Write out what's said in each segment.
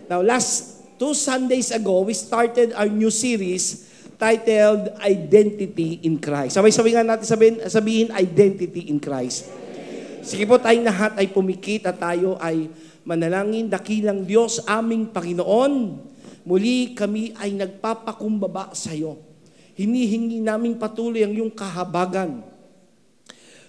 Now, last 2 Sundays ago, we started our new series titled Identity in Christ. Sabay-sabay nga natin sabihin Identity in Christ. Sige po, tayong lahat ay pumikit at tayo ay manalangin. Dakilang Diyos, aming Panginoon, muli kami ay nagpapakumbaba sa iyo. Hinihingi namin patuloy ang iyong kahabagan.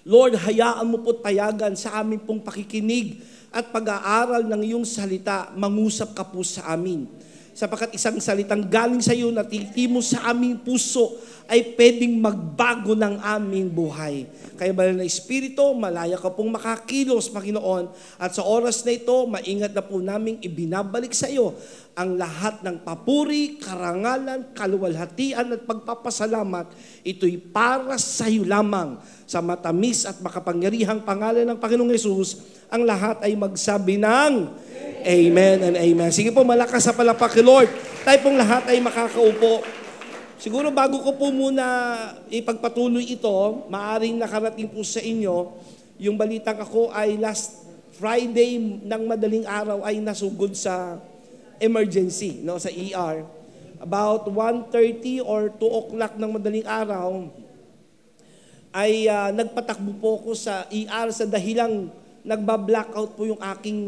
Lord, hayaan mo po't payagan sa amin pong pakikinig at pag-aaral ng iyong salita, mangusap ka po sa amin. Sapagkat isang salitang galing sa iyo na titimo sa aming puso ay pwedeng magbago ng aming buhay. Kaya banal na Espiritu, malaya ka pong makakilos, Panginoon, at sa oras na ito, maingat na po naming ibinabalik sa iyo ang lahat ng papuri, karangalan, kaluwalhatian at pagpapasalamat. Ito'y para sa iyo lamang. Sa matamis at makapangyarihang pangalan ng Panginoong Yesus, ang lahat ay magsabi ng Amen and Amen. Sige po, malakas sa palakpak kay Lord. Tayo pong lahat ay makakaupo. Siguro bago ko po muna ipagpatuloy ito, maaring nakarating po sa inyo, yung balitang ako ay last Friday ng madaling araw ay nasugod sa emergency, no, sa ER. About 1:30 or 2 o'clock ng madaling araw, ay nagpatakbo po ako sa ER sa dahilang nagba-blackout po yung aking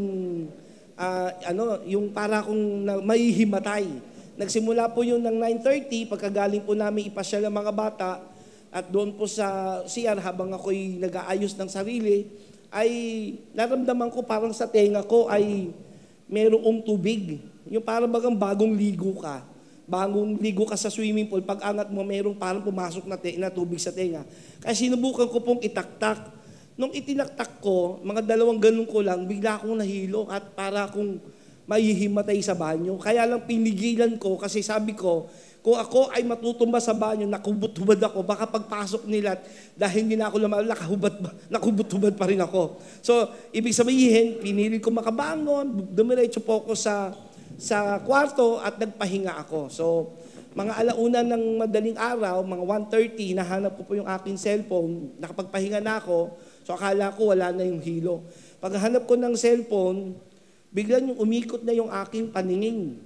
yung para akong mahihimatay. Nagsimula po yun ng 9:30, pagkagaling po namin ipasyal ang mga bata at doon po sa CR habang ako'y nag-aayos ng sarili, ay naramdaman ko parang sa tenga ko ay merong tubig. Yung parang bagang bagong ligo ka. Bagong ligo ka sa swimming pool, pag angat mo, merong parang pumasok na tubig sa tenga. Kaya sinubukan ko pong itaktak. Nung itinaktak ko, mga 2 ganun ko lang, bigla akong nahilo at para akong mahihimatay sa banyo. Kaya lang pinigilan ko kasi sabi ko, kung ako ay matutumba sa banyo, nakubot-hubad ako, baka pagpasok nila dahil hindi na ako nakubot-hubad pa rin ako. So, ibig sabihin, pinili ko makabangon, dumiretso po ako sa kwarto at nagpahinga ako. So, mga alauna ng madaling araw, mga 1:30, nahanap ko po yung aking cellphone, nakapagpahinga na ako, so akala ko wala na yung hilo. Paghanap ko ng cellphone, biglang yung umikot na yung aking paningin.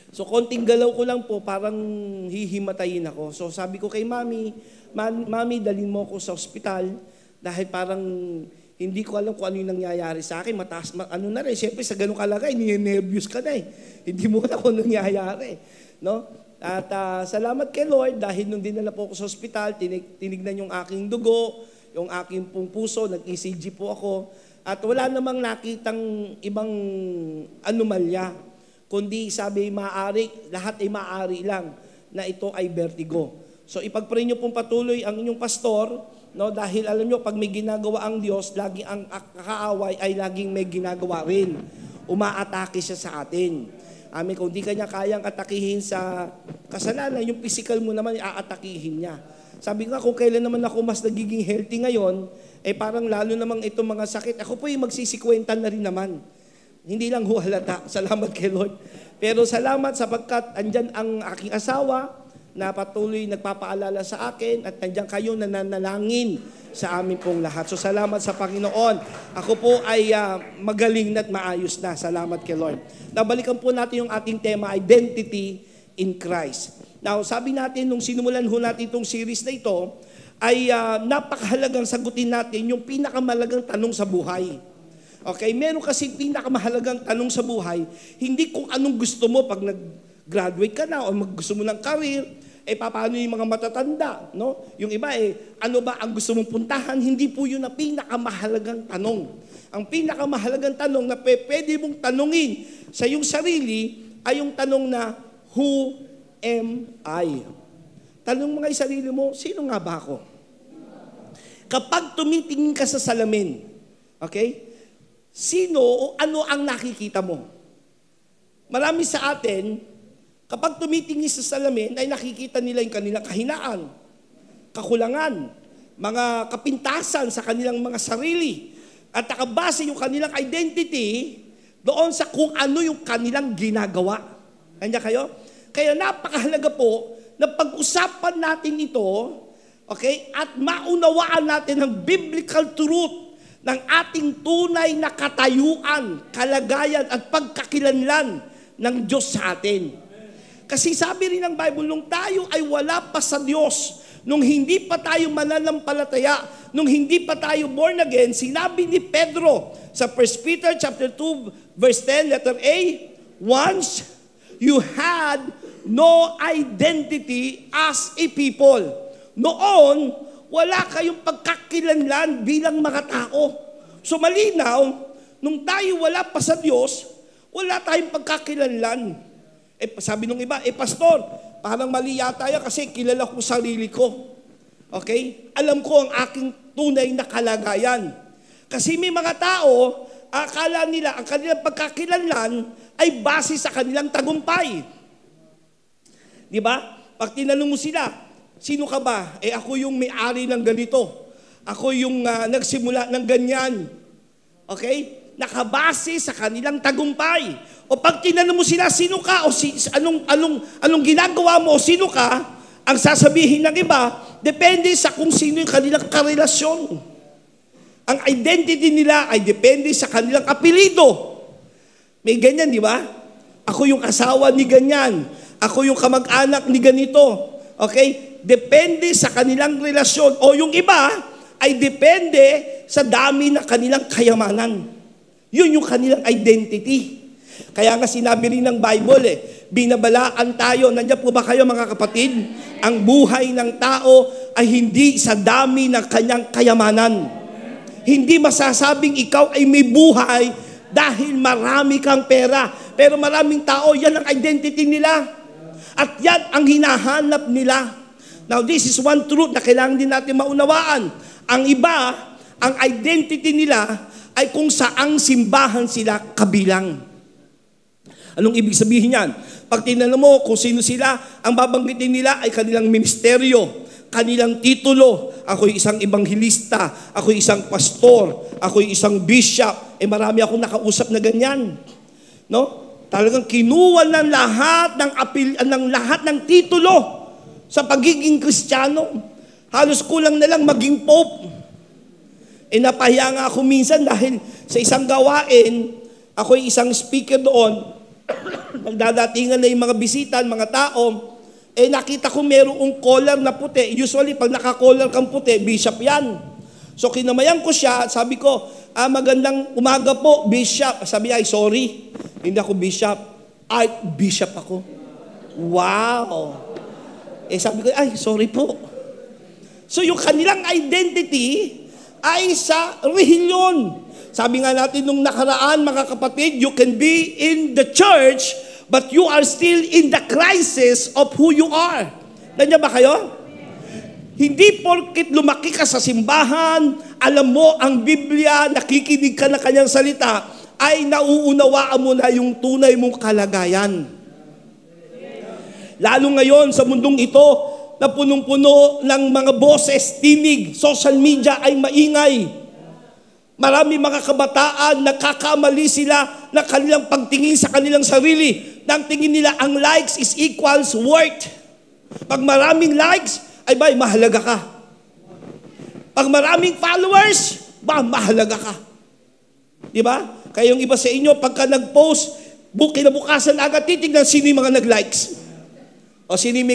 So konting galaw ko lang po, parang hihimatayin ako. So sabi ko kay Mami, Mami, dalhin mo ako sa ospital dahil parang hindi ko alam kung ano yung nangyayari sa akin. Mataas, ano na rin, siyempre sa ganun kalagay, nervous ka na eh. Hindi mo na kung ano nangyayari. No? At salamat kay Lord dahil nung dinala po ako sa ospital, tinignan yung aking dugo, yung aking pong puso, nag-ECG po ako. At wala namang nakitang ibang anomalya. Kundi sabi lahat ay maaari lang na ito ay vertigo. So ipag-pray niyo pong patuloy ang inyong pastor, no, dahil alam niyo pag may ginagawa ang Diyos, lagi ang kaaway ay laging may ginagawa rin. Umaatake siya sa atin. Amen, kung di kanya kayang atakihin sa kasalanan, yung physical mo naman aatakihin niya. Sabi ko kung kailan naman ako mas nagiging healthy ngayon, parang lalo namang itong mga sakit, ako po yung magsisikwenta na rin naman. Hindi lang halata. Salamat kay Lord. Pero salamat sapagkat andyan ang aking asawa na patuloy nagpapaalala sa akin at andyan kayo na nanalangin sa amin pong lahat. So salamat sa Panginoon. Ako po ay magaling na at maayos na. Salamat kay Lord. Nabalikan po natin yung ating tema, Identity in Christ. Now, sabi natin, nung sinumulan ho natin itong series na ito, ay napakahalagang sagutin natin yung pinakamalagang tanong sa buhay. Okay, meron kasi pinakamahalagang tanong sa buhay, hindi kung anong gusto mo pag nag-graduate ka na o gusto mo ng career, paano yung mga matatanda, no? Yung iba, ano ba ang gusto mong puntahan? Hindi po yun ang pinakamahalagang tanong. Ang pinakamahalagang tanong na pwede mong tanungin sa iyong sarili ay yung tanong na, who am I? Tanong mo nga yung sarili mo, sino nga ba ako? Kapag tumitingin ka sa salamin, okay? Sino o ano ang nakikita mo? Marami sa atin, kapag tumitingin sa salamin, ay nakikita nila yung kanilang kahinaan, kakulangan, mga kapintasan sa kanilang mga sarili, at nakabase yung kanilang identity doon sa kung ano yung kanilang ginagawa. Kanya kayo? Kaya napakahalaga po na pag-usapan natin ito, okay, at maunawaan natin ang biblical truth ng ating tunay na katayuan, kalagayan at pagkakilanlan ng Diyos sa atin. Kasi sabi rin ng Bible, nung tayo ay wala pa sa Diyos, nung hindi pa tayo mananampalataya, nung hindi pa tayo born again, sinabi ni Pedro sa 1 Peter chapter 2 verse 10 letter A, once you had no identity as a people. Noon, wala kayong pagkakilanlan bilang mga tao. So malinaw, nung tayo wala pa sa Diyos, wala tayong pagkakilanlan. Sabi nung iba, pastor, parang mali yata yan kasi kilala ko sarili ko. Okay? Alam ko ang aking tunay na kalagayan. Kasi may mga tao, akala nila ang kanilang pagkakilanlan ay base sa kanilang tagumpay. Di ba? Pag tinanong mo sila, sino ka ba? Ako yung may-ari ng ganito. Ako yung nagsimula ng ganyan. Okay? Nakabase sa kanilang tagumpay. O pag tinanong mo sila, sino ka? O anong ginagawa mo? O sino ka? Ang sasabihin ng iba, depende sa kung sino yung kanilang karelasyon. Ang identity nila ay depende sa kanilang apelido. May ganyan, di ba? Ako yung asawa ni ganyan. Ako yung kamag-anak ni ganito. Okay? Depende sa kanilang relasyon. O yung iba ay depende sa dami ng kanilang kayamanan. Yun yung kanilang identity. Kaya nga sinabi rin ng Bible, binabalaan tayo. Nandiyan po ba kayo mga kapatid? Ang buhay ng tao ay hindi sa dami ng kanyang kayamanan. Hindi masasabing ikaw ay may buhay dahil marami kang pera. Pero maraming tao, yan ang identity nila. At yan ang hinahanap nila. Now, this is one truth na kailangan din natin maunawaan. Ang iba, ang identity nila ay kung saang simbahan sila kabilang. Anong ibig sabihin yan? Pag tinanong mo kung sino sila, ang babanggitin nila ay kanilang ministeryo, kanilang titulo. Ako'y isang ebanghilista, ako'y isang pastor, ako'y isang bishop. Marami akong nakausap na ganyan. No? Talagang kinuha ng lahat ng titulo sa pagiging Kristiyano. Halos kulang na lang maging pope. Napahiya nga ako minsan dahil sa isang gawain, ako'y isang speaker doon, nagdadatingan na yung mga bisita, mga tao, nakita ko merong collar na puti. Usually, pag naka-collar kang puti, bishop yan. So, kinamayan ko siya, sabi ko, magandang umaga po, bishop. Sabi niya, sorry, hindi ako bishop. Archbishop ako. Wow! Sabi ko, sorry po. So, yung kanilang identity ay sa relihiyon. Sabi nga natin nung nakaraan, mga kapatid, you can be in the church, but you are still in the crisis of who you are. Nandiyan ba kayo? Hindi porkit lumaki ka sa simbahan, alam mo ang Biblia, nakikinig ka na kanyang salita, ay nauunawaan mo na yung tunay mong kalagayan. Lalo ngayon sa mundong ito, na punong-puno ng mga boses, tinig, social media ay maingay. Marami mga kabataan, nakakamali sila na kanilang pagtingin sa kanilang sarili. Nang tingin nila ang likes is equals worth. Pag maraming likes, ay mahalaga ka. Pag maraming followers, mahalaga ka. Di ba? Kaya yung iba sa inyo, pagka nag-post, kinabukasan agad titignan sino yung mga nag-likes. O sino yung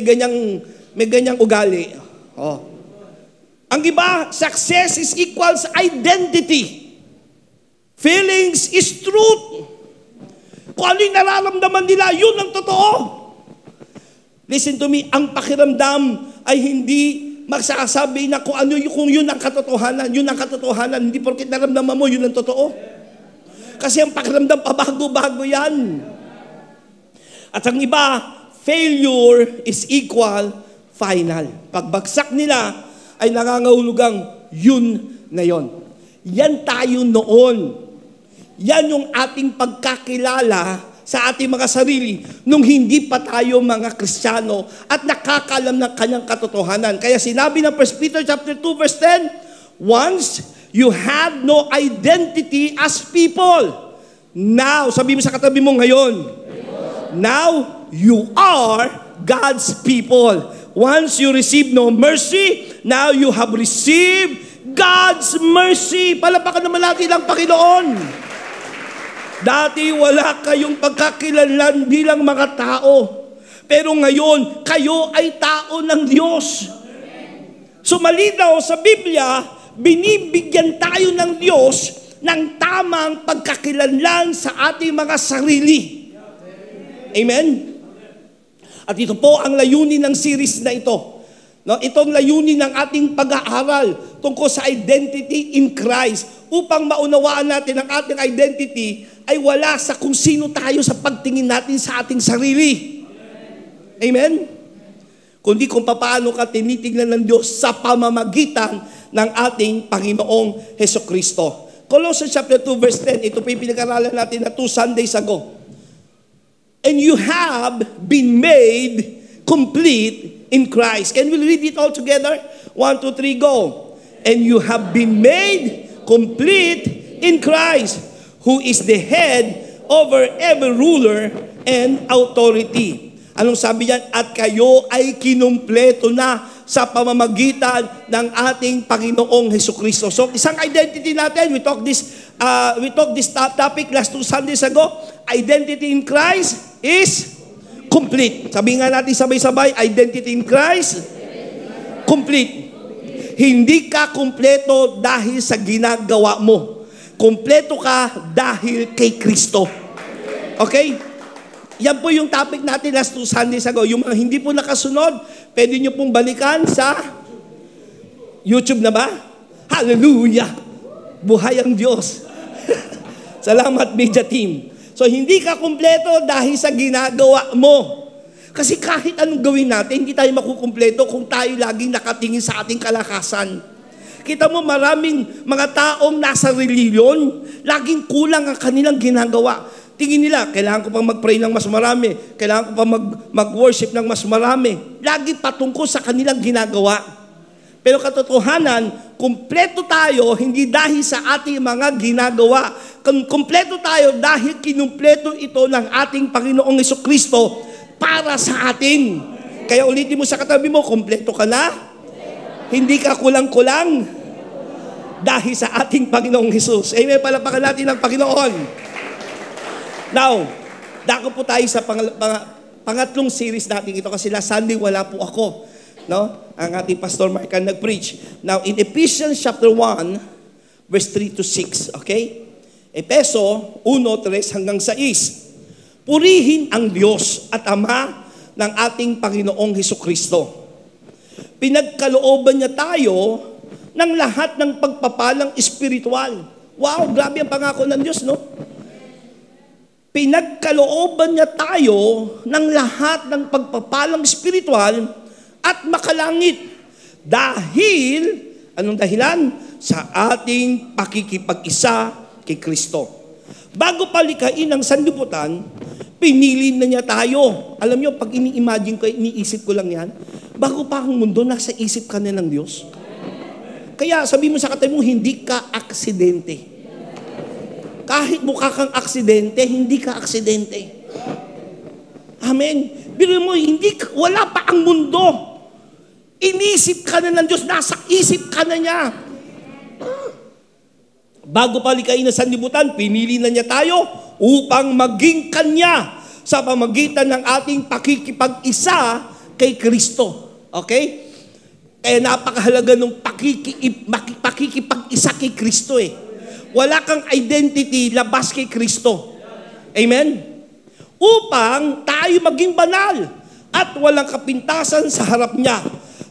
may ganyang ugali. Ang iba, success is equals identity. Feelings is truth. Kung ano yung nararamdaman nila, yun ang totoo. Listen to me, ang pakiramdam ay hindi magsasabi na kung yun ang katotohanan. Yun ang katotohanan. Hindi porket naramdaman mo, yun ang totoo. Kasi ang pakiramdam, pabago-bago yan. At ang iba, failure is equal final. Pagbagsak nila, ay nangangahulugang yun na yon. Yan tayo noon. Yan yung ating pagkakilala sa ating mga sarili nung hindi pa tayo mga Kristiyano at nakakalam ng kanyang katotohanan. Kaya sinabi ng 1 Peter chapter 2 verse 10, once you had no identity as people. Now, sabi mo sa katabi mo ngayon, now you are God's people. Once you receive no mercy, now you have received God's mercy. Palapakan naman natin ang Panginoon. Dati wala kayong pagkakilanlan bilang mga tao. Pero ngayon, kayo ay tao ng Diyos. So malinaw sa Biblia, binibigyan tayo ng Diyos ng tamang pagkakilanlan sa ating mga sarili. Amen? At ito po ang layunin ng series na ito. No, itong layunin ng ating pag-aaral tungkol sa identity in Christ. Upang maunawaan natin ang ating identity ay wala sa kung sino tayo sa pagtingin natin sa ating sarili. Amen? Kundi kung paano ka tinitingnan ng Diyos sa pamamagitan ng ating Panginoong Hesukristo. Colossians chapter 2 verse 10, ito po yung pinag-aralan natin na 2 Sundays ago. And you have been made complete in Christ. Can we read it all together? 1, 2, 3, go. And you have been made complete in Christ, who is the head over every ruler and authority. Anong sabi yan? At kayo ay kinumpleto na sa pamamagitan ng ating Panginoong Hesukristo. So, isang identity natin, we talk this topic last 2 Sundays ago. Identity in Christ is complete. Sabi nga natin sabay-sabay, identity in Christ, complete. Hindi ka kumpleto dahil sa ginagawa mo. Kumpleto ka dahil kay Kristo. Okay? Yan po yung topic natin last 2 Sundays ago. Yung mga hindi po nakasunod, pwede nyo pong balikan sa YouTube na ba? Hallelujah! Buhay ang Diyos. Salamat, media team. So, hindi ka kumpleto dahil sa ginagawa mo. Kasi kahit anong gawin natin, hindi tayo makukumpleto kung tayo laging nakatingin sa ating kalakasan. Kita mo, maraming mga taong nasa reliyon, laging kulang ang kanilang ginagawa. Tingin nila, kailangan ko pang mag-pray ng mas marami, kailangan ko pang mag-worship ng mas marami. Lagi patungkol sa kanilang ginagawa. Pero katotohanan, kumpleto tayo hindi dahil sa ating mga ginagawa. Kumpleto tayo dahil kinumpleto ito ng ating Panginoong Hesukristo para sa atin. Kaya ulitin mo sa katabi mo, kumpleto ka na? Hindi ka kulang-kulang dahil sa ating Panginoong Hesus. Amen, palapakan natin ang Panginoon. Now, dako po tayo sa pangatlong series natin ito kasi last Sunday wala po ako. No? Ang ating Pastor Mark ang nag-preach. Now, in Ephesians chapter 1, verse 3 to 6, okay? Epeso 1:3 hanggang 6. Purihin ang Diyos at Ama ng ating Panginoong Hesukristo. Pinagkalooban niya tayo ng lahat ng pagpapalang espiritual. Wow, grabe ang pangako ng Diyos, no? Pinagkalooban niya tayo ng lahat ng pagpapalang espiritual at makalangit. Dahil, anong dahilan? Sa ating pakikipag-isa kay Kristo. Bago palikain ang sanlibutan, pinili na niya tayo. Alam niyo, pag ini-imagine ko, iniisip ko lang yan, bago pa ang mundo, nasa isip ka na ng Diyos. Kaya sabi mo sa katabi mo, hindi ka aksidente. Kahit mukha kang aksidente, hindi ka aksidente. Amen. Pero mo, wala pa ang mundo. Inisip ka na ng Diyos, nasa isip ka na niya. Bago palikain na sanlibutan, pinili na niya tayo upang maging Kanya sa pamagitan ng ating pakikipag-isa kay Kristo. Okay? Kaya napakahalaga ng pakikipag-isa kay Kristo eh. Wala kang identity labas kay Kristo. Amen? Upang tayo maging banal at walang kapintasan sa harap niya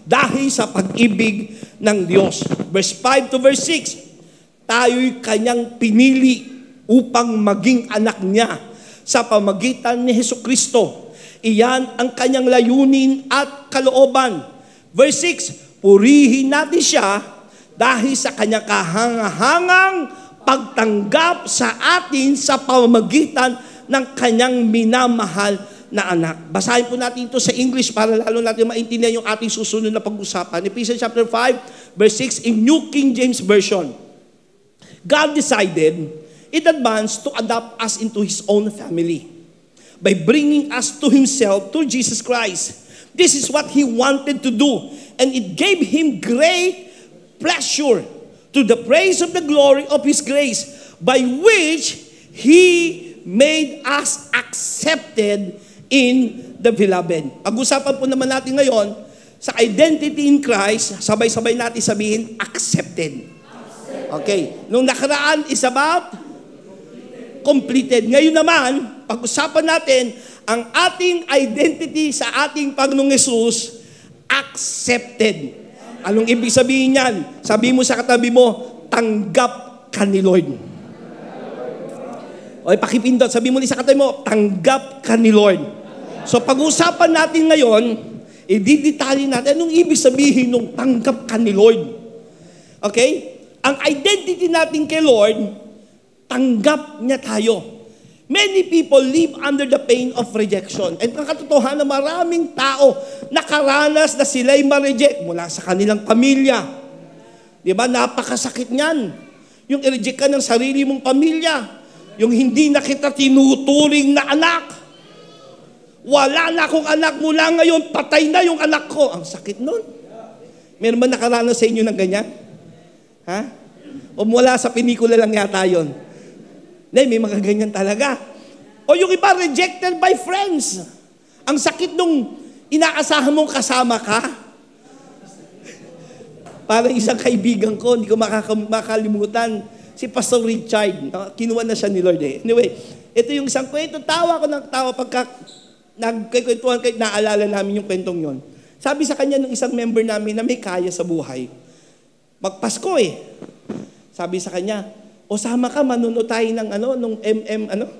dahil sa pag-ibig ng Diyos. Verse 5 to verse 6, tayo'y Kanyang pinili upang maging anak niya sa pamagitan ni Hesukristo. Iyan ang Kanyang layunin at kalooban. Verse 6, purihin natin siya dahil sa Kanyang kahangahangang pagtanggap sa atin sa pamamagitan ng Kanyang minamahal na anak. Basahin po natin ito sa English para lalo natin maintindihan yung ating susunod na pag-usapan. Ephesians chapter 5, verse 6 in New King James Version. God decided in advance to adopt us into His own family by bringing us to Himself through Jesus Christ. This is what He wanted to do, and it gave Him great pleasure to the praise of the glory of His grace, by which He made us accepted in the beloved. Pag-usapan po naman natin ngayon, sa identity in Christ, sabay-sabay natin sabihin, accepted. Okay. Nung nakaraan is about completed. Ngayon naman, pag-usapan natin, ang ating identity sa ating Panginoong Hesus, accepted. Anong ibig sabihin yan? Sabi mo sa katabi mo, tanggap ka ni Lord. O pakipindot, sabi mo sa katabi mo, tanggap ka ni Lord. So pag-usapan natin ngayon, i-detalye natin anong ibig sabihin ng tanggap ka ni Lord. Okay? Ang identity natin kay Lord, tanggap niya tayo. Many people live under the pain of rejection. At ang katotohanan, maraming tao nakaranas na sila'y ma-reject mula sa kanilang pamilya. Di ba? Napakasakit niyan. Yung i-reject ka ng sarili mong pamilya. Yung hindi na kita tinuturing na anak. Wala na akong anak mula ngayon, patay na yung anak ko. Ang sakit nun. Meron ba nakaranas sa inyo ng ganyan? Ha? O mula sa pinikula lang yata yun? May mga ganyan talaga. O yung iba, rejected by friends. Ang sakit nung inaasahan mong kasama ka. Parang isang kaibigan ko, hindi ko makalimutan, si Pastor Richard. Kinuha na siya ni Lord eh. Anyway, ito yung isang kwento. Tawa ko ng tawa pagka nagkikwentuhan kahit naalala namin yung kwentong yon. Sabi sa kanya ng isang member namin na may kaya sa buhay, magpasko eh. Sabi sa kanya, o sama ka, manuno tayo ng nung MMF,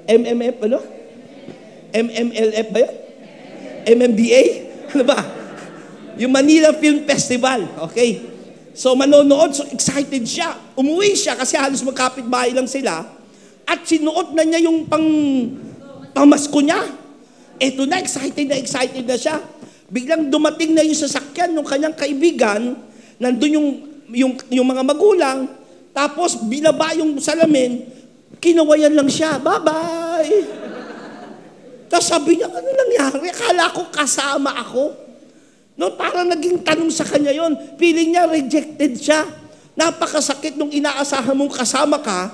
MMLF ba yun? MMDA? Ano ba? Yung Manila Film Festival. Okay. So manonood, so excited siya. Umuwi siya kasi halos magkapit-bahay lang sila. At sinuot na niya yung pamasko niya. Eto na, excited na siya. Biglang dumating na yung sasakyan ng kanyang kaibigan, nandun yung mga magulang, tapos binaba yung salamin, kinawayan lang siya, bye-bye. Tapos sabi niya, ano nangyari? Akala ko kasama ako. No, parang naging tanong sa kanya yon. Feeling niya rejected siya. Napakasakit nung inaasahan mong kasama ka,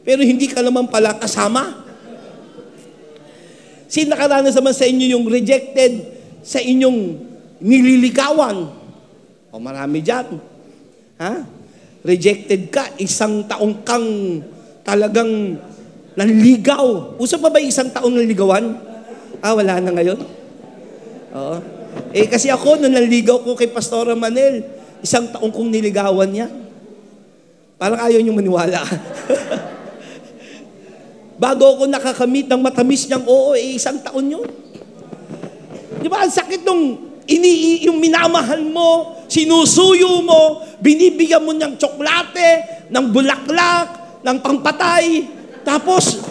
pero hindi ka naman pala kasama. Sino nakaranas naman sa inyo yung rejected sa inyong nililigawan? O marami dyan. Ha? Rejected ka, isang taong kang talagang nanligaw. Uso pa ba isang taong nanligawan? Wala na ngayon. Oo. Kasi ako, nung nanligaw ko kay Pastora Manel, isang taong kong niligawan niya. Parang ayaw niyong maniwala. Bago ako nakakamit ng matamis niyang isang taon yun. Di ba, ang sakit nung yung minamahal mo, sinusuyo mo, binibigyan mo ng tsoklate, ng bulaklak, ng pangpatay, tapos,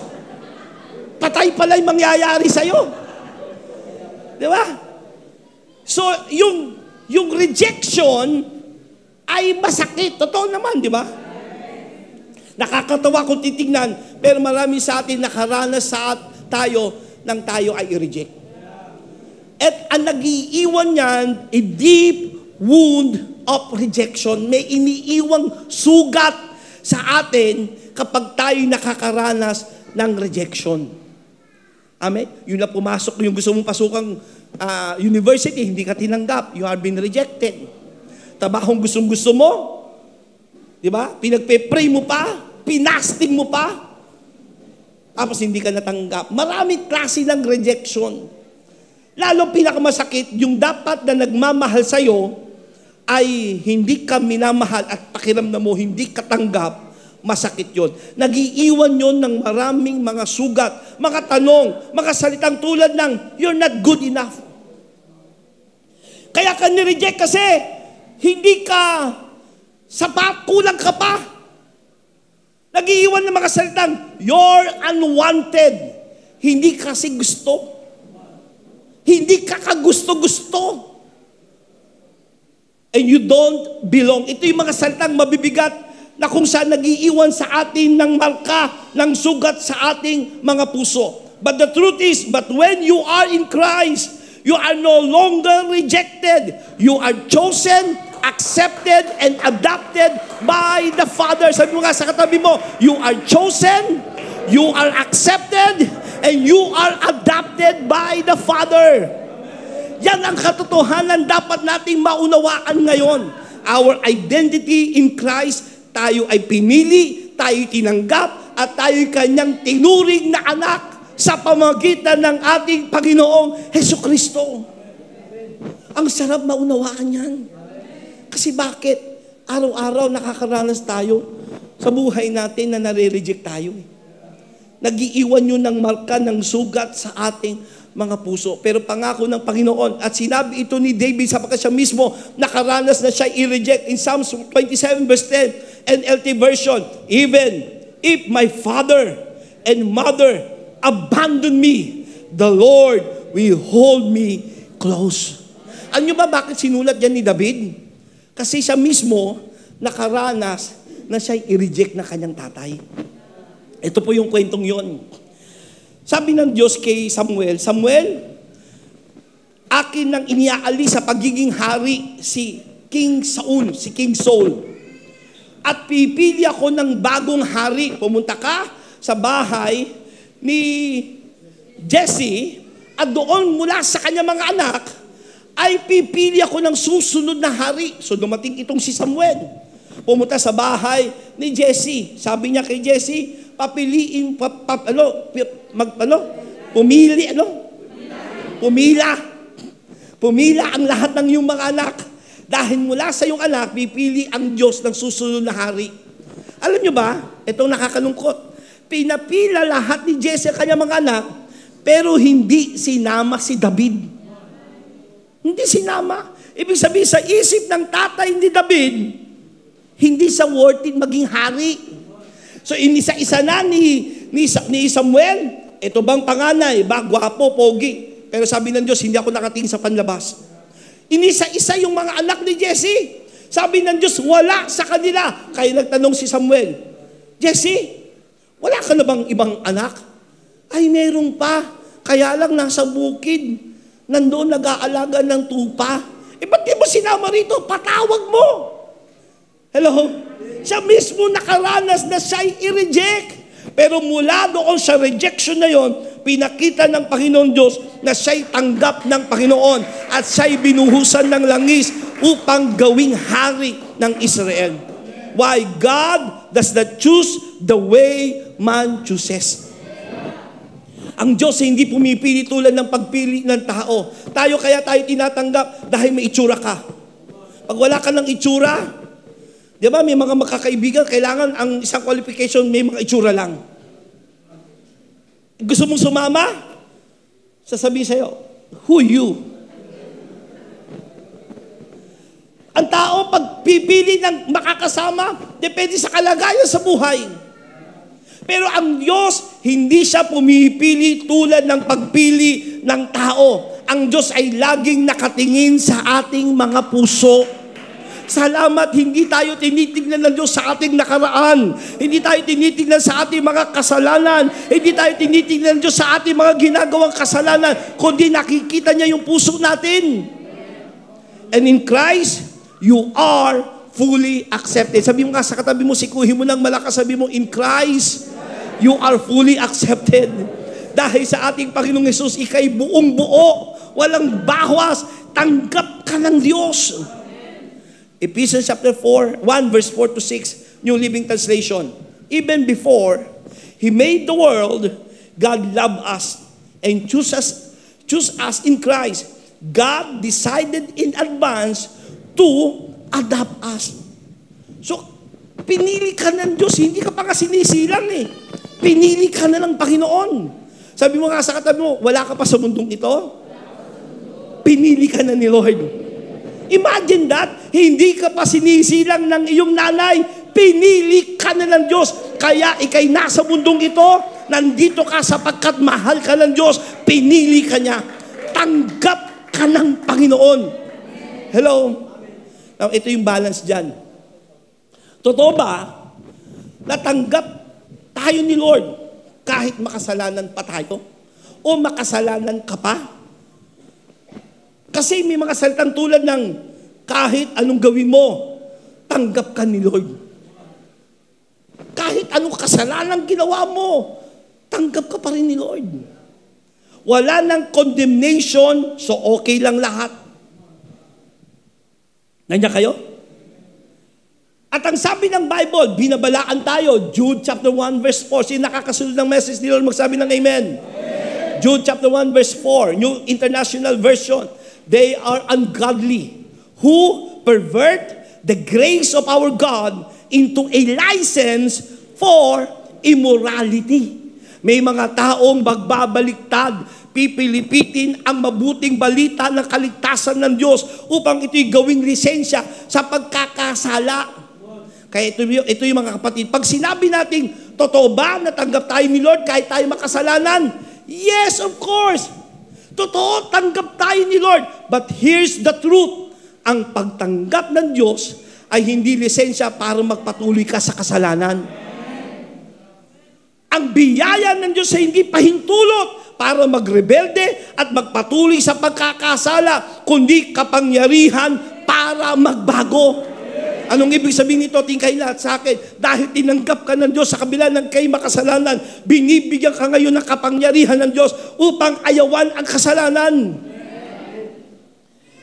patay pala yung mangyayari sa'yo. Di ba? So, yung rejection ay masakit. Totoo naman, di ba? Nakakatawa kung titignan, pero marami sa atin nakaranas tayo nang tayo ay i-reject. At ang nag-iiwan niyan, a deep wound of rejection. May iniiwang sugat sa atin kapag tayo nakakaranas ng rejection. Amen? Yun na pumasok, yung gusto mong pasukang university, hindi ka tinanggap. You are being rejected. Trabahong gustong-gusto mo, di ba? Pinagpe-pray mo pa, pinasting mo pa, tapos hindi ka natanggap. Maraming klase ng rejection. Lalo pinakamasakit, yung dapat na nagmamahal sa'yo ay hindi ka minamahal at pakiramdam mo hindi katanggap, masakit yon. Nag-iiwan yon ng maraming mga sugat, mga tanong, mga salitang tulad ng, you're not good enough. Kaya ka nireject kasi hindi ka sapat, kulang ka pa. Nag-iiwan ng mga salitang, you're unwanted. Hindi kasi gusto. Hindi ka kagusto-gusto. And you don't belong. Ito yung mga salitang mabibigat na kung saan nag-iiwan sa atin ng marka, ng sugat sa ating mga puso. But the truth is, but when you are in Christ, you are no longer rejected. You are chosen, accepted and adopted by the Father. Sabi mo nga sa katabi mo, you are chosen, you are accepted, and you are adopted by the Father. Yan ang katotohanan dapat nating maunawaan ngayon. Our identity in Christ, tayo ay pinili, tayo tinanggap, at tayo kanyang tinuring na anak sa pamamagitan ng ating Panginoong Hesukristo. Ang sarap maunawaan yan. Kasi bakit? Araw-araw nakakaranas tayo sa buhay natin na nare-reject tayo. Nag-iiwan yun ng marka ng sugat sa ating mga puso. Pero pangako ng Panginoon, at sinabi ito ni David sapagkat siya mismo nakaranas na siya i-reject. In Psalms 27 verse 10, NLT version, even if my father and mother abandon me, the Lord will hold me close. Ano ba bakit sinulat yan ni David? Kasi siya mismo nakaranas na siya i-reject na kanyang tatay. Ito po yung kwentong yon. Sabi ng Diyos kay Samuel, Samuel, akin nang iniaalis sa pagiging hari si King Saul. At pipili ako ng bagong hari. Pumunta ka sa bahay ni Jesse at doon mula sa kanyang mga anak ay pipili ako ng susunod na hari. So dumating itong si Samuel. Pumunta sa bahay ni Jesse. Sabi niya kay Jesse, papiliin, Pumila ang lahat ng iyong mga anak. Dahil mula sa iyong anak, pipili ang Diyos ng susunod na hari. Alam niyo ba, itong nakakalungkot. Pinapila lahat ni Jesse ang kanyang mga anak, pero hindi sinama si David. Hindi sinama. Ibig sabihin, sa isip ng tatay ni David, hindi sa worth it maging hari. So, inisa-isa na ni Samuel, ito bang panganay, gwapo, pogi. Pero sabi ng Diyos, hindi ako nakatingin sa panlabas. Inisa-isa yung mga anak ni Jesse. Sabi ng Diyos, wala sa kanila. Kaya nagtanong si Samuel, Jesse, wala ka na bang ibang anak? Ay, meron pa. Kaya lang nasa bukid. Nandoon nag-aalaga ng tupa. Ba't di mo sinama rito? Patawag mo. Hello? Siya mismo nakaranas na siya'y i-reject. Pero mula doon sa rejection na yon, pinakita ng Panginoon Diyos na siya'y tanggap ng Panginoon at siya'y binuhusan ng langis upang gawing hari ng Israel. Why? God does not choose the way man chooses. Ang Diyos ay hindi pumipili tulad ng pagpili ng tao. Tayo tinatanggap dahil may itsura ka. Pag wala ka ng itsura, di ba may mga makakaibigan, kailangan ang isang qualification, may mga itsura lang. Gusto mong sumama? Sasabihin sa'yo, who you? Ang tao, pag pipili ng makakasama, depende sa kalagayan sa buhay. Pero ang Diyos, hindi siya pumipili tulad ng pagpili ng tao. Ang Diyos ay laging nakatingin sa ating mga puso. Salamat, hindi tayo tinitingnan ng Diyos sa ating nakaraan. Hindi tayo tinitingnan sa ating mga kasalanan. Hindi tayo tinitingnan ng Diyos sa ating mga ginagawang kasalanan. Kundi nakikita niya yung puso natin. And in Christ, you are fully accepted. Sabi mo nga sa katabi mo, sikuhin mo ng malakas, sabi mo, in Christ, you are fully accepted. Dahil sa ating Panginoong Hesus, ikay buong buo, walang bawas, tanggap ka ng Diyos. Ephesians chapter 1 verse 4 to 6, New Living Translation. Even before He made the world, God loved us and chose us in Christ. God decided in advance to adopt us. So, pinili ka ng Diyos, hindi ka pa nga sinisilang eh. Pinili ka na ng Panginoon. Sabi mo nga sa katabi mo, wala ka pa sa mundong ito? Pinili ka na ni Lord. Imagine that, hindi ka pa sinisilang ng iyong nanay, pinili ka na ng Diyos. Kaya ikay nasa mundong ito, nandito ka sapagkat mahal ka ng Diyos, pinili ka niya. Tanggap ka ng Panginoon. Hello? Now, ito yung balance dyan. Totoo ba, natanggap tayo ni Lord kahit makasalanan pa tayo? O makasalanan ka pa? Kasi may mga salitang tulad ng Kahit anong gawin mo, tanggap ka ni Lord. Kahit anong kasalanan ginawa mo, tanggap ka pa rin ni Lord. Wala nang condemnation, so okay lang lahat. Nandiyan kayo? At ang sabi ng Bible, binabalaan tayo, Jude chapter 1 verse 4, sino nakakasunod ng message ni Lord, magsabi ng amen. Jude chapter 1 verse 4, New International Version, they are ungodly, who pervert the grace of our God into a license for immorality. May mga taong magbabaliktad, pipilipitin ang mabuting balita ng kaligtasan ng Diyos upang ito'y gawing lisensya sa pagkakasala. Kaya ito yung mga kapatid, pag sinabi natin, totoo ba natanggap tayo ni Lord kahit tayo makasalanan? Yes, of course. Totoo, tanggap tayo ni Lord. But here's the truth. Ang pagtanggap ng Diyos ay hindi lisensya para magpatuloy ka sa kasalanan. Ang biyaya ng Diyos ay hindi pahintulot para magrebelde at magpatuloy sa pagkakasala, kundi kapangyarihan para magbago. Anong ibig sabihin nito? Tingkay lahat sa akin. Dahil tinanggap ka ng Diyos sa kabila ng kay makasalanan, binibigyan ka ngayon ng kapangyarihan ng Diyos upang ayawan ang kasalanan.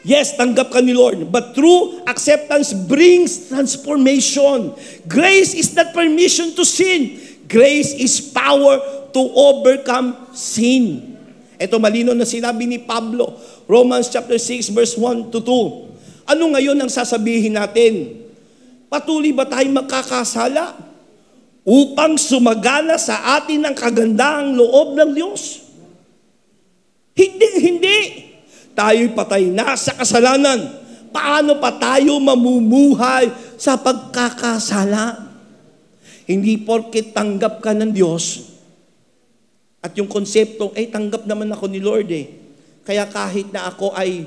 Yes, tanggap ka ni Lord. But true acceptance brings transformation. Grace is not permission to sin. Grace is power to overcome sin. Ito malino na sinabi ni Pablo, Romans chapter 6 verse 1 to 2. Ano ngayon ang sasabihin natin? Patuloy ba tayo magkakasala upang sumagana sa atin ang kagandahang loob ng Diyos? Hindi. Tayo'y patay na sa kasalanan. Paano pa tayo mamumuhay sa pagkakasala? Hindi porket tanggap ka ng Diyos at yung konsepto, tanggap naman ako ni Lord kaya kahit na ako ay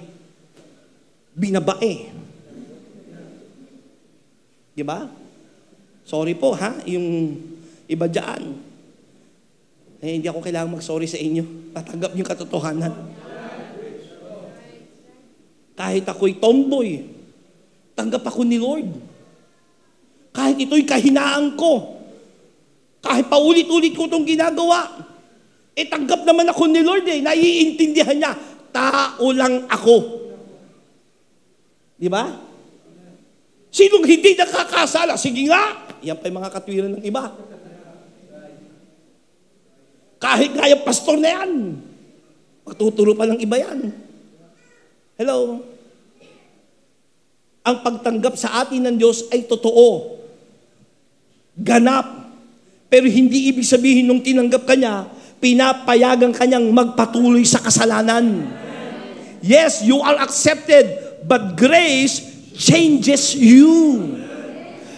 binabae. Diba? Sorry po yung iba dyan. Hindi ako kailangang mag-sorry sa inyo. Tatanggap yung katotohanan. Kahit ako'y tomboy, tanggap ako ni Lord. Kahit ito'y kahinaan ko, kahit paulit-ulit ko itong ginagawa, tanggap naman ako ni Lord naiintindihan niya, tao lang ako. Di ba? Sinong hindi nakakasala? Sige nga, yan pa yung mga katwiran ng iba. Kahit nga yung pastor na yan, magtuturo pa ng iba yan. Hello? Ang pagtanggap sa atin ng Diyos ay totoo. Ganap. Pero hindi ibig sabihin nung tinanggap ka niya, pinapayagan ka niyang magpatuloy sa kasalanan. Yes, you are accepted, but grace changes you.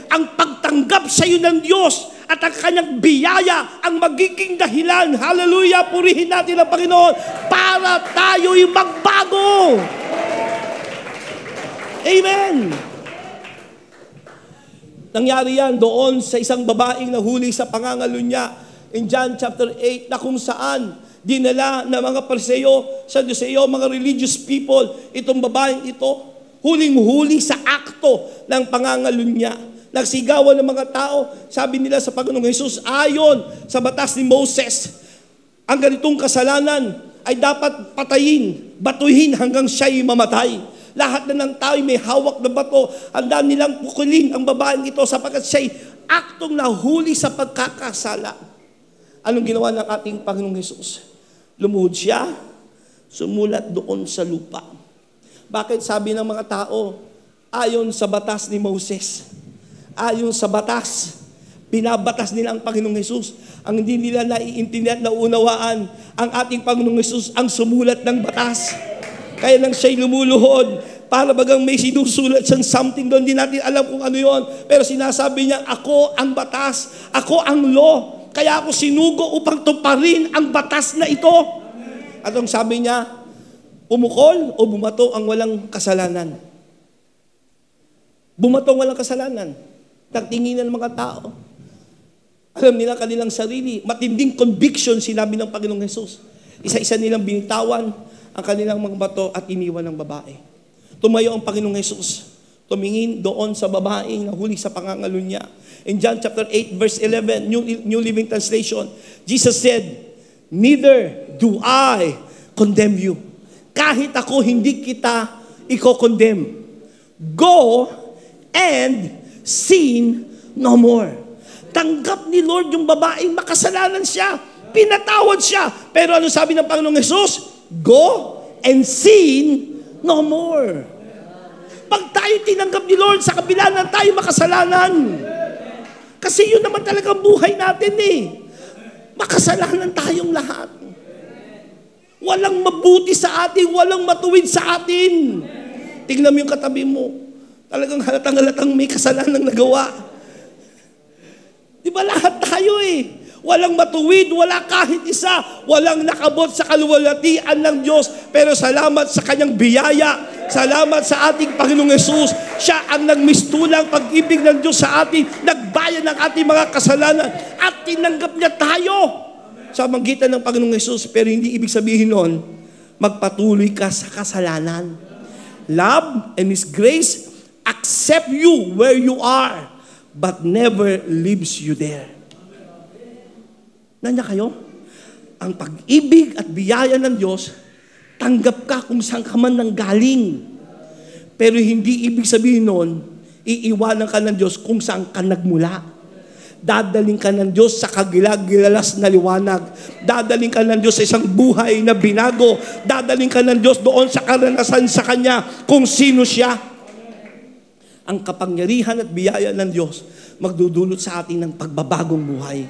Ang pagtanggap sa iyo ng Diyos at ang kanyang biyaya ang magiging dahilan, hallelujah, purihin natin ang Panginoon, para tayo'y magbago. Amen. Nangyari yan doon sa isang babaeng nahuli sa pangangalo niya in John chapter 8 na kung saan dinala ng mga Pariseo, Saduseo, mga religious people, itong babaeng ito, huling-huli sa akto ng pangangalo niya. Nagsigawan ng mga tao, sabi nila sa Panginoong Hesus, ayon sa batas ni Moses, ang ganitong kasalanan ay dapat patayin, batuhin hanggang siya'y mamatay. Lahat na ng tao may hawak na bato, handa nilang pukulin ang babaeng ito sapagkat siya'y aktong nahuli sa pagkakasala. Anong ginawa ng ating Panginoong Hesus? Lumuhod siya, sumulat doon sa lupa. Bakit sabi ng mga tao, ayon sa batas ni Moses, ayon sa batas, binabatas nila ang Panginoong Hesus. Ang hindi nila naiintindihan at naunawaan, ang ating Panginoong Hesus ang sumulat ng batas. Kaya nang siya'y lumuluhod, para bagang may sinusulat siyang something doon, hindi natin alam kung ano yon. Pero sinasabi niya, ako ang batas, ako ang law. Kaya ako sinugo upang tuparin ang batas na ito. At ang sabi niya, umukol o bumato ang walang kasalanan. Bumato ang walang kasalanan. Nagtinginan ng mga tao. Alam nila kanilang sarili. Matinding conviction sinabi ng Panginoong Hesus. Isa-isa nilang binitawan ang kanilang mga bato at iniwan ng babae. Tumayo ang Panginoong Jesus. Tumingin doon sa babaeng nahuli sa pangangalo niya. In John chapter 8 verse 11, New Living Translation, Jesus said, "Neither do I condemn you." Kahit ako hindi kita iko-condemn. Go and sin no more. Tanggap ni Lord yung babaeng makasalanan siya. Pinatawad siya. Pero ano sabi ng Panginoong Jesus? Go and sin no more. Pag tayo tinanggap ni Lord, sa kabila na tayo makasalanan. Kasi yun naman talaga ang buhay natin eh. Makasalanan tayong lahat. Walang mabuti sa atin, walang matuwid sa atin. Tingnan mo yung katabi mo. Talagang halatang-halatang may kasalanan nagawa. Di ba lahat tayo eh? Walang matuwid, wala kahit isa. Walang nakabot sa kaluwalhatian ng Diyos. Pero salamat sa kanyang biyaya. Salamat sa ating Panginoong Yesus. Siya ang nagmistulang pag-ibig ng Diyos sa atin. Nagbayad ng ating mga kasalanan. At tinanggap niya tayo sa magitan ng Panginoong Yesus. Pero hindi ibig sabihin nun, magpatuloy ka sa kasalanan. Love and His grace accept you where you are, but never leaves you there. Nandiyan kayo? Ang pag-ibig at biyaya ng Diyos, tanggap ka kung saan ka man nanggaling. Pero hindi ibig sabihin nun, iiwanan ka ng Diyos kung saan ka nagmula. Dadaling ka ng Diyos sa kagilag-gilalas na liwanag. Dadaling ka ng Diyos sa isang buhay na binago. Dadaling ka ng Diyos doon sa karanasan sa Kanya kung sino siya. Ang kapangyarihan at biyaya ng Diyos magdudulot sa atin ng pagbabagong buhay.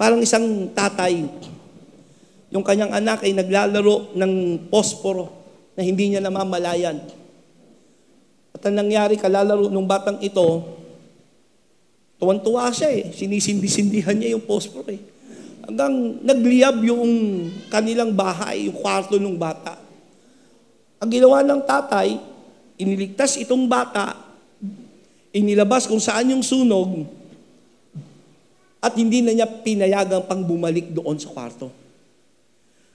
Parang isang tatay, yung kanyang anak ay naglalaro ng posporo na hindi niya namamalayan. At ang nangyari, kalalaro ng batang ito, tuwan-tuwa siya eh. Sinisindi-sindihan niya yung posporo eh. Hanggang nagliyab yung kanilang bahay, yung kwarto ng bata. Ang ginawa ng tatay, iniligtas itong bata, inilabas kung saan yung sunog, at hindi na niya pinayagang pang bumalik doon sa kwarto.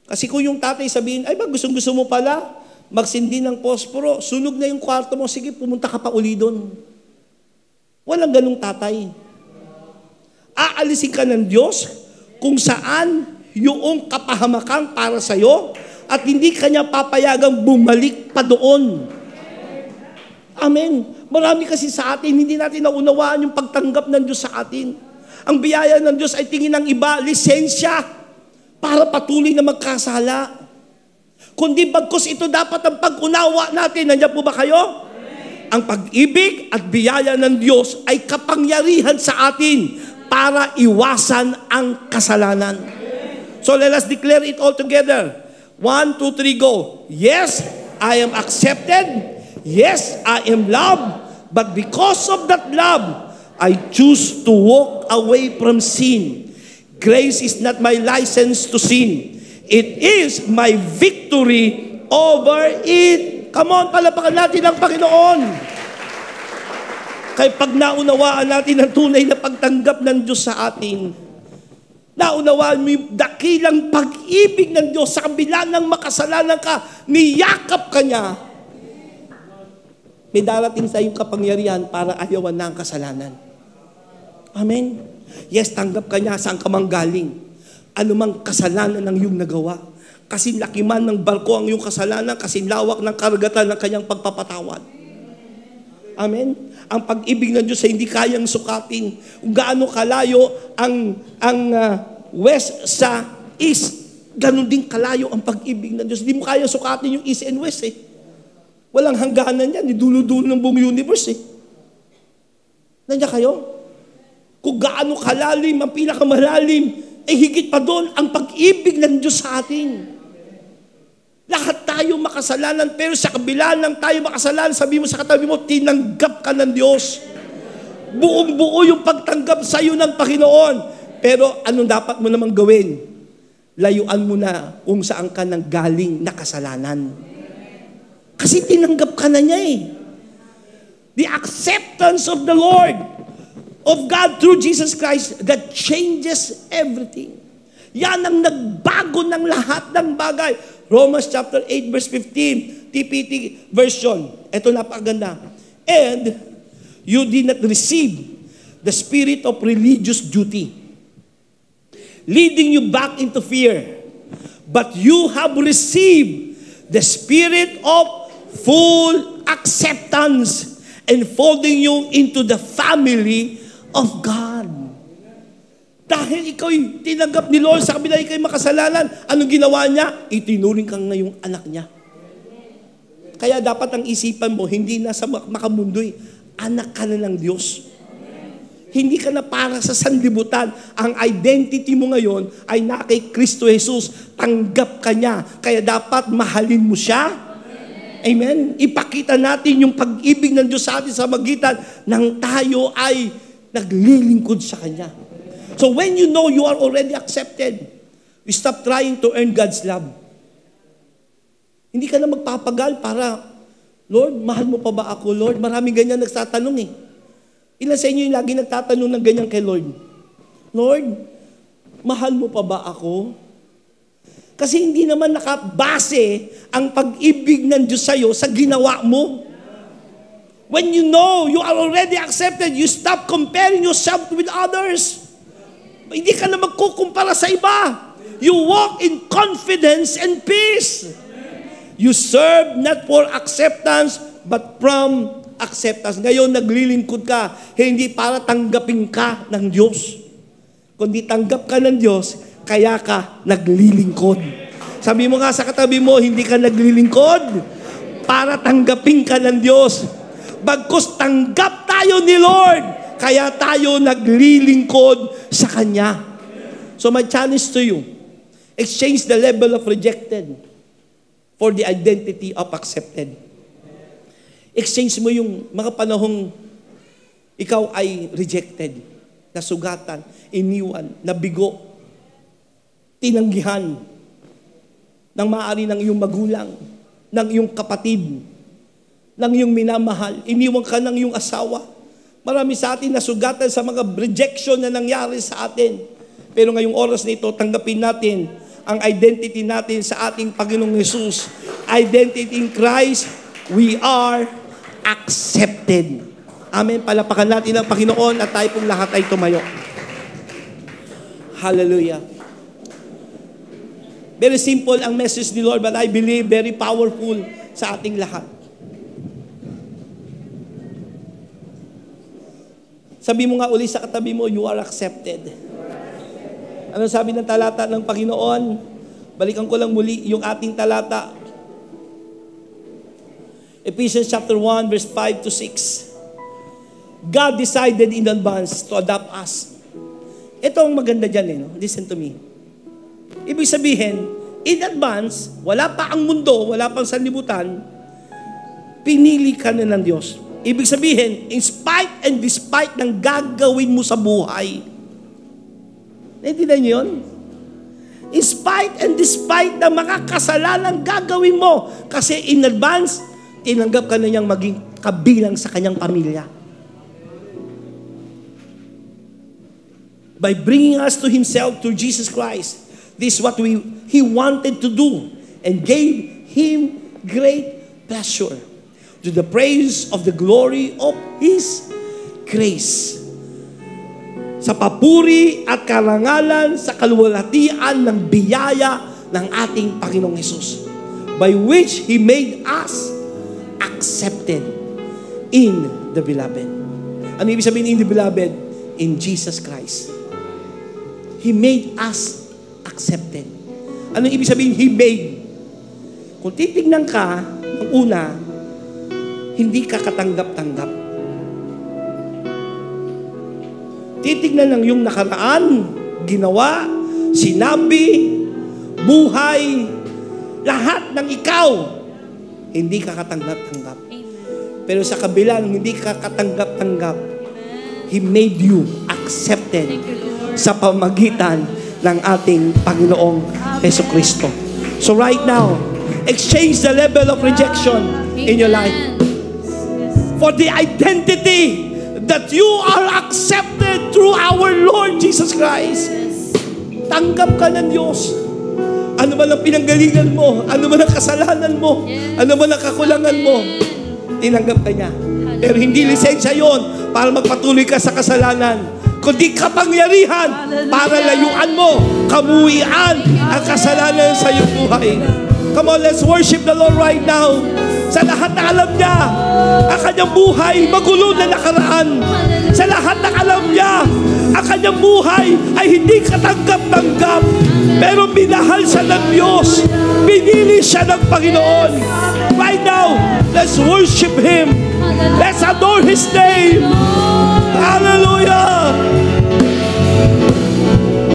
Kasi kung yung tatay sabihin, ay ba gustong-gusto mo pala magsindi ng posporo, sunog na yung kwarto mo, sige pumunta ka pa uli doon. Walang ganung tatay. Aalisin ka ng Diyos kung saan yung kapahamakan para sa'yo at hindi ka niya papayagang bumalik pa doon. Amen. Marami kasi sa atin, hindi natin naunawaan yung pagtanggap ng Diyos sa atin. Ang biyaya ng Diyos ay tingin ng iba, lisensya para patuloy na magkasala. Kundi bagkus ito dapat ang pag-unawa natin. Nandiyan po ba kayo? Ang pag-ibig at biyaya ng Diyos ay kapangyarihan sa atin para iwasan ang kasalanan. So let us declare it all together. 1, 2, 3, go. Yes, I am accepted. Yes, I am loved. But because of that love, I choose to walk away from sin. Grace is not my license to sin. It is my victory over it. Come on, palapakan natin ang Panginoon. Kaya pag naunawaan natin ang tunay na pagtanggap ng Diyos sa atin, naunawaan mo yung dakilang pag-ibig ng Diyos sa kabila ng makasalanan ka, niyakap ka niya, may darating sa iyong kapangyarihan para ayawan na ang kasalanan. Amen. Yes, tanggap ka niya saan ka mang galing. Anumang kasalanan ng iyong nagawa. Kasi laki man ng barko ang iyong kasalanan, kasi lawak ng karagatan ng kanyang pagpapatawad. Amen. Ang pag-ibig ng Diyos ay hindi kayang sukatin. Kung gaano kalayo ang west sa east, ganun din kalayo ang pag-ibig ng Diyos. Hindi mo kayang sukatin yung east and west eh. Walang hangganan yan. Dulo-dulo ng buong universe eh. Nandiyan kayo? Kung gaano kalalim, ang pinakamalalim, ay higit pa doon ang pag-ibig ng Diyos sa atin. Lahat tayo makasalanan, pero sa kabila ng tayo makasalanan, sabi mo sa katabi mo, tinanggap ka ng Diyos. Buong-buo yung pagtanggap sa iyo ng Panginoon. Pero anong dapat mo namang gawin? Layuan mo na kung saan ka nang galing na kasalanan. Kasi tinanggap ka na niya eh. The acceptance of the Lord, of God through Jesus Christ, that changes everything. Yan ang nagbago ng lahat ng bagay. Romans chapter 8 verse 15, TPT version. Ito napakaganda. And you did not receive the spirit of religious duty, leading you back into fear. But you have received the spirit of full acceptance, enfolding you into the family of God. Dahil ikaw'y tinanggap ni Lord sa kabila ikaw'y makasalanan, anong ginawa niya? Itinuring kang ngayong anak niya. Kaya dapat ang isipan mo, hindi na sa makamundoy, anak ka na ng Diyos. Hindi ka na para sa sanlibutan. Ang identity mo ngayon ay na kay Kristo Jesus. Tanggap ka niya. Kaya dapat mahalin mo siya. Amen? Ipakita natin yung pag-ibig ng Diyos sa atin sa magitan nang tayo ay naglilingkod sa Kanya. So when you know you are already accepted, you stop trying to earn God's love. Hindi ka na magpapagal para, Lord, mahal mo pa ba ako, Lord? Maraming ganyan nagtatanong eh. Ilan sa inyo yung lagi nagtatanong ng ganyan kay Lord? Lord, mahal mo pa ba ako? Kasi hindi naman nakabase ang pag-ibig ng Diyos sa'yo sa ginawa mo. When you know you are already accepted, you stop comparing yourself with others. Hindi ka na magkukumpara sa iba. You walk in confidence and peace. You serve not for acceptance, but from acceptance. Ngayon, naglilingkod ka, hindi para tanggapin ka ng Diyos. Kundi tanggap ka ng Diyos, kaya ka naglilingkod. Sabi mo nga sa katabi mo, hindi ka naglilingkod para tanggapin ka ng Diyos. Bagkus tanggap tayo ni Lord, kaya tayo naglilingkod sa Kanya. So my challenge to you, exchange the level of rejected for the identity of accepted. Exchange mo yung mga panahong ikaw ay rejected, nasugatan, iniwan, nabigo, tinanggihan ng maaari ng iyong magulang, ng iyong kapatid, ng iyong minamahal, iniwan ka ng iyong asawa. Marami sa atin nasugatan sa mga rejection na nangyari sa atin. Pero ngayong oras na ito, tanggapin natin ang identity natin sa ating Panginoong Jesus. Identity in Christ, we are accepted. Amen. Palapakan natin ang Panginoon at tayo pong lahat ay tumayo. Hallelujah. Very simple ang message ni Lord, but I believe very powerful sa ating lahat. Sabi mo nga uli sa katabi mo, you are accepted. Ano sabi ng talata ng Panginoon? Balikan ko lang muli yung ating talata. Ephesians chapter 1, verse 5 to 6. God decided in advance to adopt us. Ito ang maganda dyan no? Listen to me. Ibig sabihin, in advance, wala pa ang mundo, wala pang sanlibutan, pinili ka na ng Diyos. Ibig sabihin, in spite and despite ng gagawin mo sa buhay. Naintindihan niyo yun? In spite and despite ng mga kasalanan gagawin mo. Kasi in advance, tinanggap ka na niyang maging kabilang sa kanyang pamilya. By bringing us to Himself through Jesus Christ, this is what He wanted to do and gave Him great pleasure. To the praise of the glory of His grace. Sa papuri at karangalan sa kaluwalhatian ng biyaya ng ating Panginoong Hesus, by which He made us accepted in the Beloved. Ano ibig sabihin in the Beloved? In Jesus Christ. He made us accepted. Ano ibig sabihin He made? Kung titignan ka, ang una, hindi ka katanggap-tanggap. Titignan ng iyong nakaraan, ginawa, sinabi, buhay, lahat ng ikaw, hindi ka katanggap-tanggap. Pero sa kabila ng hindi ka katanggap-tanggap, He made you accepted sa pamagitan ng ating Panginoong Jesucristo. So right now, exchange the level of rejection in your life for the identity that you are accepted through our Lord Jesus Christ. Tanggap ka ng Diyos. Ano man ang pinanggalingan mo, ano man ang kasalanan mo, ano man ang kakulangan mo, tinanggap ka niya. Pero hindi lisensya yon para magpatuloy ka sa kasalanan, kundi kapangyarihan para layuan mo, kamuhian ang kasalanan sa iyong buhay. Come on, let's worship the Lord right now. Sa lahat na alam niya, ang kanyang buhay magulo na nakaraan. Sa lahat na alam niya, ang kanyang buhay ay hindi katanggap-tanggap. Pero minahal siya ng Diyos. Pinili siya ng Panginoon. Right now, let's worship Him. Let's adore His name. Hallelujah!